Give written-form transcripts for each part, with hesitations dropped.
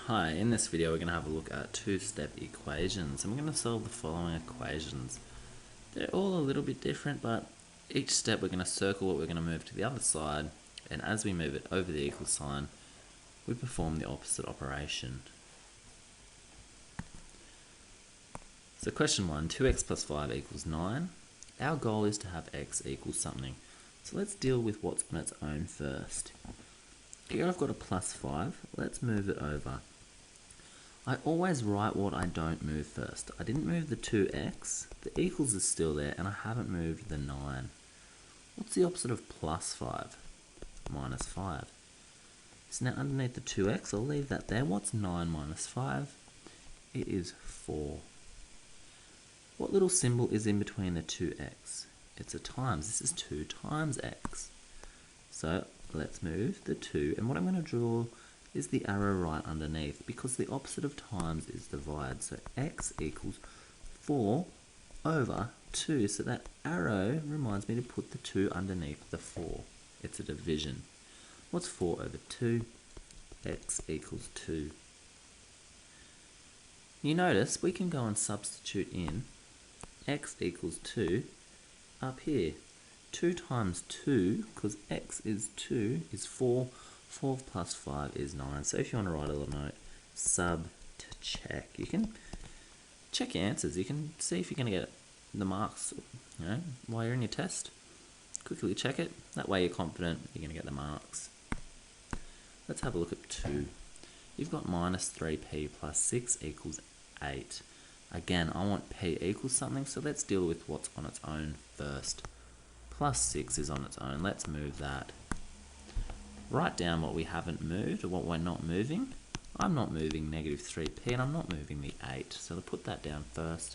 Hi, in this video we're going to have a look at two-step equations and we're going to solve the following equations. They're all a little bit different, but each step we're going to circle what we're going to move to the other side, and as we move it over the equal sign we perform the opposite operation. So question 1, 2x plus 5 equals 9. Our goal is to have x equals something. So let's deal with what's on its own first. Here I've got a plus 5, let's move it over. I always write what I don't move first. I didn't move the 2x, the equals is still there, and I haven't moved the 9. What's the opposite of plus 5? Minus 5. So now underneath the 2x, I'll leave that there. What's 9 minus 5? It is 4. What little symbol is in between the 2x? It's a times. This is 2 times x. So let's move the 2, and what I'm going to draw is the arrow right underneath, because the opposite of times is divide. So x equals 4 over 2. So that arrow reminds me to put the 2 underneath the 4. It's a division. What's 4 over 2? X equals 2. You notice we can go and substitute in x equals 2 up here. 2 times 2, because x is 2, is 4. 4 plus 5 is 9. So if you want to write a little note, sub to check. You can check your answers. You can see if you're going to get the marks, while you're in your test. Quickly check it. That way you're confident you're going to get the marks. Let's have a look at 2. You've got minus 3p plus 6 equals 8. Again, I want p equals something, so let's deal with what's on its own first. Plus 6 is on its own. Let's move that. Write down what we haven't moved, or what we're not moving. I'm not moving negative 3p, and I'm not moving the 8, so I'll put that down first.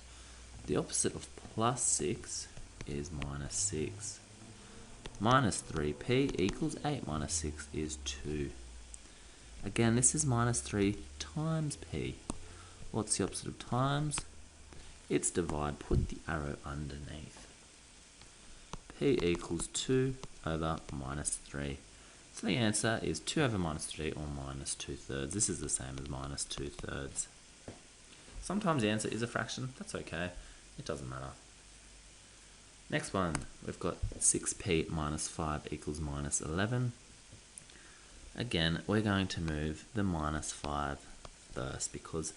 The opposite of plus 6 is minus 6. Minus 3p equals 8 minus 6 is 2. Again, this is minus 3 times p. What's the opposite of times? It's divide. Put the arrow underneath. P equals 2 over minus 3. So the answer is 2 over minus 3, or minus 2/3. This is the same as minus 2/3. Sometimes the answer is a fraction. That's okay. It doesn't matter. Next one, we've got 6p minus 5 equals minus 11. Again, we're going to move the minus 5 first, because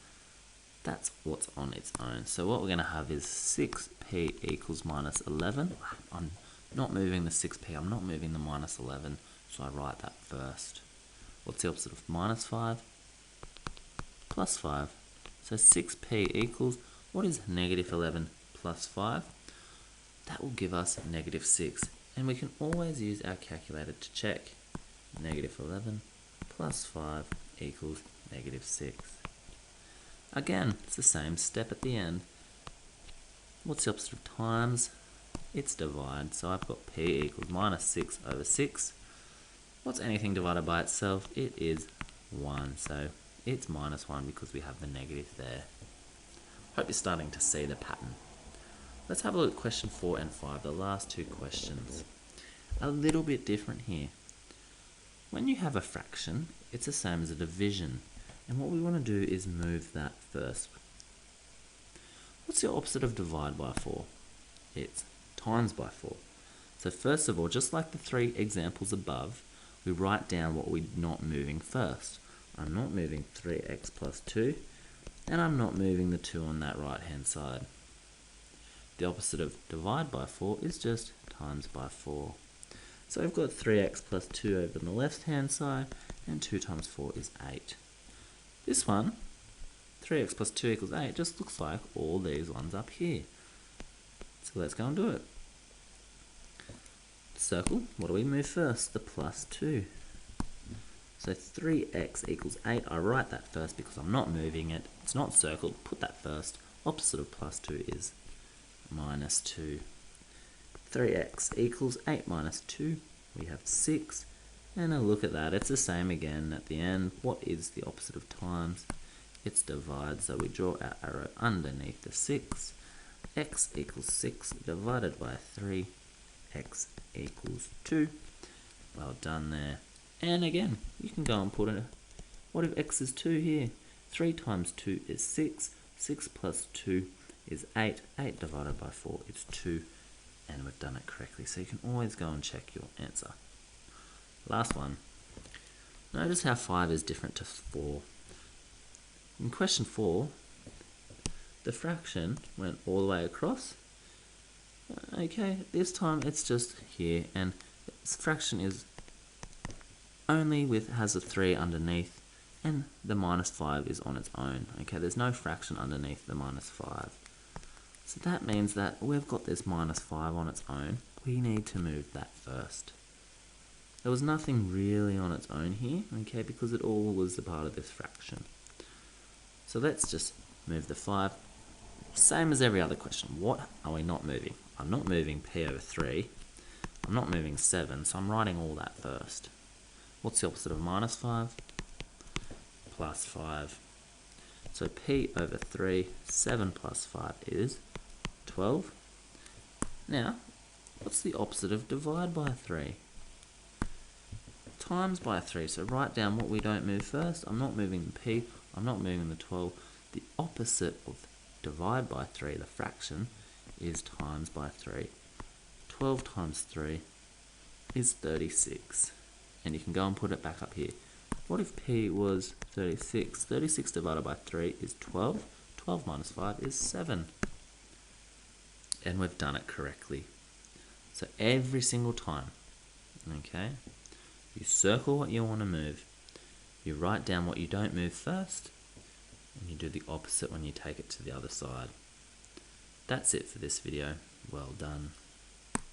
that's what's on its own. So what we're going to have is 6p equals minus 11. I'm not moving the 6p. I'm not moving the minus 11. So I write that first. What's the opposite of minus 5? Plus 5. So 6p equals, what is negative 11 plus 5? That will give us negative 6. And we can always use our calculator to check. Negative 11 plus 5 equals negative 6. Again, it's the same step at the end. What's the opposite of times? It's divide. So I've got p equals minus 6 over 6. What's anything divided by itself? It is 1, so it's minus 1 because we have the negative there. Hope you're starting to see the pattern. Let's have a look at question 4 and 5, the last two questions. A little bit different here. When you have a fraction, it's the same as a division, and what we want to do is move that first. What's the opposite of divide by 4? It's times by 4. So first of all, just like the 3 examples above, we write down what we're not moving first. I'm not moving 3x plus 2, and I'm not moving the 2 on that right hand side. The opposite of divide by 4 is just times by 4. So we've got 3x plus 2 over on the left hand side, and 2 times 4 is 8. This one, 3x plus 2 equals 8, just looks like all these ones up here. So let's go and do it. Circle, what do we move first? The plus 2. So 3x equals 8. I write that first because I'm not moving it. It's not circled. Put that first. Opposite of plus 2 is minus 2. 3x equals 8 minus 2. We have 6. And a look at that. It's the same again at the end. What is the opposite of times? It's divide. So we draw our arrow underneath the 6. X equals 6 divided by 3. X equals 2. Well done there. And again, you can go and put in what if x is 2 here? 3 times 2 is 6. 6 plus 2 is 8. 8 divided by 4 is 2. And we've done it correctly. So you can always go and check your answer. Last one. Notice how 5 is different to 4. In question 4, the fraction went all the way across. Okay, this time it's just here, and this fraction is only has a 3 underneath, and the minus 5 is on its own. Okay, there's no fraction underneath the minus 5. So that means that we've got this minus 5 on its own. We need to move that first. There was nothing really on its own here, okay, because it all was a part of this fraction. So let's just move the 5. Same as every other question. What are we not moving? I'm not moving p over 3. I'm not moving 7, so I'm writing all that first. What's the opposite of minus 5? Plus 5. So p over 3, 7 plus 5 is 12. Now, what's the opposite of divide by 3? Times by 3. So write down what we don't move first. I'm not moving the p. I'm not moving the 12. The opposite of divide by 3, the fraction, is times by 3. 12 times 3 is 36. And you can go and put it back up here. What if p was 36? 36 divided by 3 is 12. 12 minus 5 is 7. And we've done it correctly. So every single time, okay, you circle what you want to move. You write down what you don't move first, and you do the opposite when you take it to the other side. That's it for this video. Well done.